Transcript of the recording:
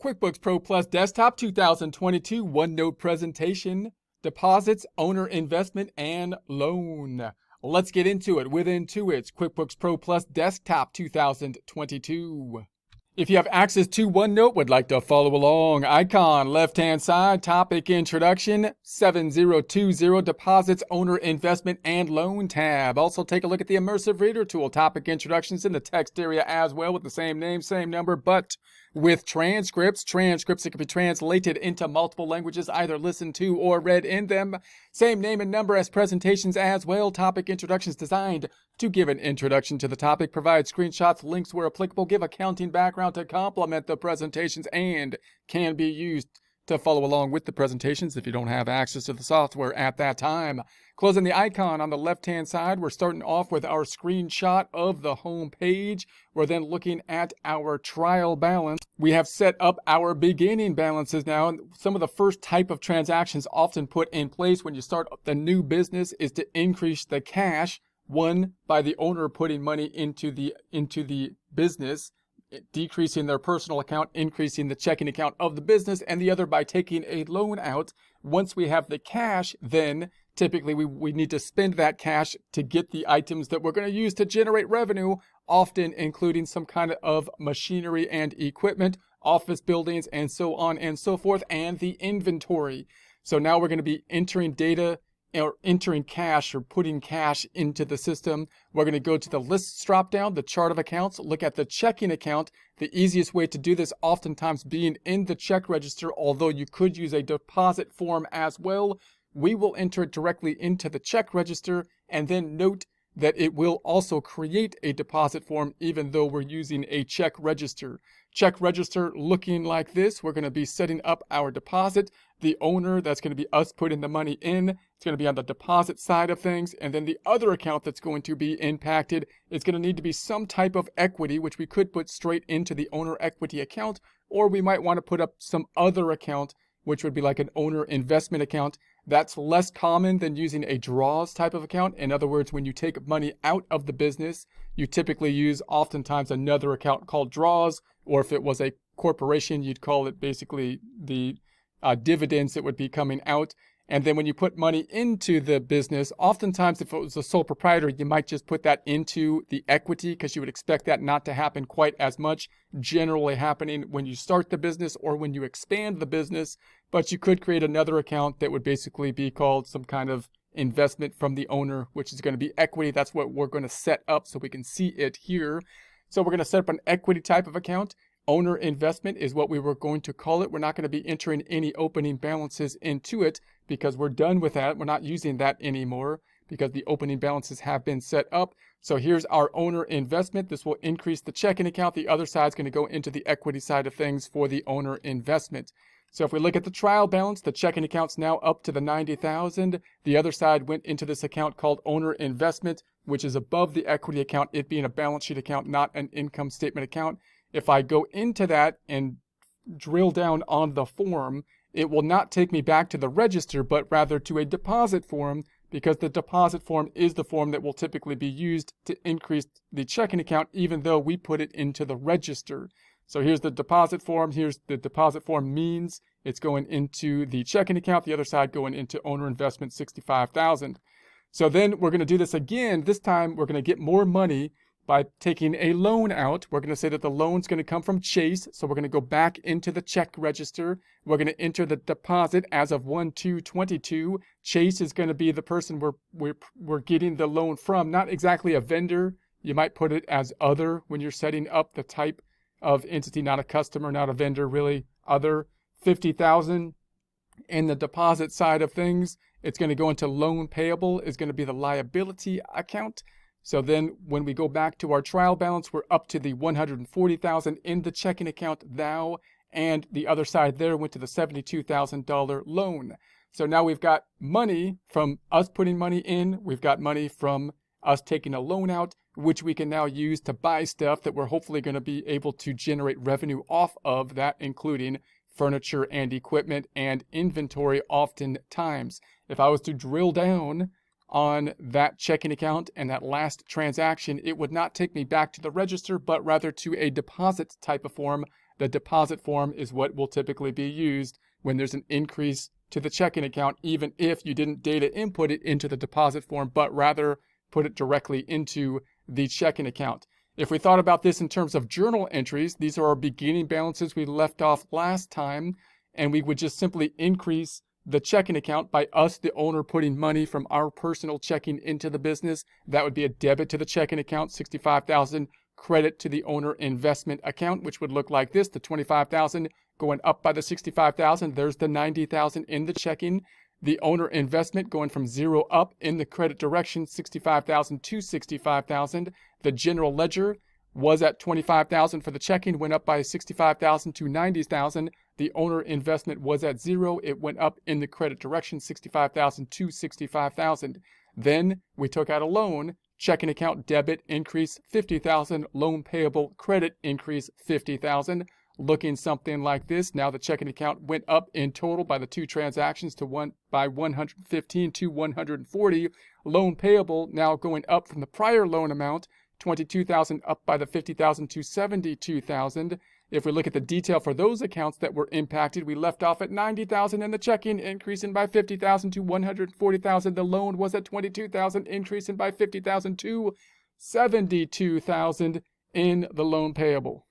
QuickBooks Pro Plus Desktop 2022 OneNote presentation, deposits, owner investment, and loan. Let's get into it with Intuit's QuickBooks Pro Plus Desktop 2022. If you have access to OneNote, would like to follow along, icon left-hand side, topic introduction, 7020 deposits, owner investment, and loan tab. Also take a look at the immersive reader tool, topic introductions in the text area as well with the same name, same number, but with transcripts that can be translated into multiple languages, either listened to or read in them. Same name and number as presentations as well. Topic introductions designed to give an introduction to the topic, provide screenshots, links where applicable, give accounting background to complement the presentations, and can be used to follow along with the presentations if you don't have access to the software at that time. Closing the icon on the left-hand side, we're starting off with our screenshot of the home page. We're then looking at our trial balance. We have set up our beginning balances now, and some of the first type of transactions often put in place when you start the new business is to increase the cash. One, by the owner putting money into the business, decreasing their personal account, increasing the checking account of the business, and the other by taking a loan out. Once we have the cash, then typically we need to spend that cash to get the items that we're going to use to generate revenue, often including some kind of machinery and equipment, office buildings, and so on and so forth, and the inventory. So now we're going to be entering data or entering cash or putting cash into the system. We're going to go to the lists drop down, the chart of accounts, look at the checking account. The easiest way to do this oftentimes being in the check register, although you could use a deposit form as well. We will enter it directly into the check register, and then note that it will also create a deposit form even though we're using a check register. Check register looking like this. We're going to be setting up our deposit. The owner, that's going to be us putting the money in. It's going to be on the deposit side of things. And then the other account that's going to be impacted is going to need to be some type of equity, which we could put straight into the owner equity account, or we might want to put up some other account, which would be like an owner investment account. That's less common than using a draws type of account. In other words, when you take money out of the business, you typically use oftentimes another account called draws, or if it was a corporation, you'd call it basically the dividends that would be coming out. And then when you put money into the business, oftentimes if it was a sole proprietor, you might just put that into the equity because you would expect that not to happen quite as much, generally happening when you start the business or when you expand the business. But you could create another account that would basically be called some kind of investment from the owner, which is going to be equity. That's what we're going to set up so we can see it here. So we're going to set up an equity type of account. Owner investment is what we were going to call it. We're not going to be entering any opening balances into it because we're done with that. We're not using that anymore because the opening balances have been set up. So here's our owner investment. This will increase the checking account. The other side is going to go into the equity side of things for the owner investment. So if we look at the trial balance, the checking account's now up to the $90,000. The other side went into this account called owner investment, which is above the equity account, it being a balance sheet account, not an income statement account. If I go into that and drill down on the form, it will not take me back to the register, but rather to a deposit form, because the deposit form is the form that will typically be used to increase the checking account, even though we put it into the register. So here's the deposit form. Here's the deposit form means it's going into the checking account. The other side going into owner investment, $65,000. So then we're going to do this again. This time we're going to get more money by taking a loan out. We're going to say that the loan's going to come from Chase. So we're going to go back into the check register. We're going to enter the deposit as of 1/2/22. Chase is going to be the person we're getting the loan from, not exactly a vendor. You might put it as other when you're setting up the type of entity, not a customer, not a vendor, really other. $50,000 in the deposit side of things. It's going to go into loan payable, is going to be the liability account. So then when we go back to our trial balance, we're up to the $140,000 in the checking account now, and the other side there went to the $72,000 loan. So now we've got money from us putting money in, we've got money from us taking a loan out, which we can now use to buy stuff that we're hopefully going to be able to generate revenue off of, that including furniture and equipment and inventory oftentimes. If I was to drill down on that checking account and that last transaction, it would not take me back to the register, but rather to a deposit type of form, the deposit form is what will typically be used when there's an increase to the checking account, even if you didn't data input it into the deposit form, but rather put it directly into the checking account. If we thought about this in terms of journal entries, these are our beginning balances we left off last time, and we would just simply increase the checking account by us, the owner, putting money from our personal checking into the business. That would be a debit to the checking account, $65,000, credit to the owner investment account, which would look like this: the $25,000 going up by the $65,000. There's the $90,000 in the checking. The owner investment going from 0 up in the credit direction, $65,000 to $65,000. The general ledger was at $25,000 for the checking, went up by $65,000 to $90,000. The owner investment was at 0. It went up in the credit direction, $65,000 to $65,000. Then we took out a loan. Checking account debit increase $50,000. Loan payable credit increase $50,000. Looking something like this. Now the checking account went up in total by the two transactions by 115 to 140. Loan payable now going up from the prior loan amount, $22,000, up by the $50,000 to $72,000. If we look at the detail for those accounts that were impacted, we left off at $90,000 in the checking, increasing by $50,000 to $140,000. The loan was at $22,000, increasing by $50,000 to $72,000 in the loan payable.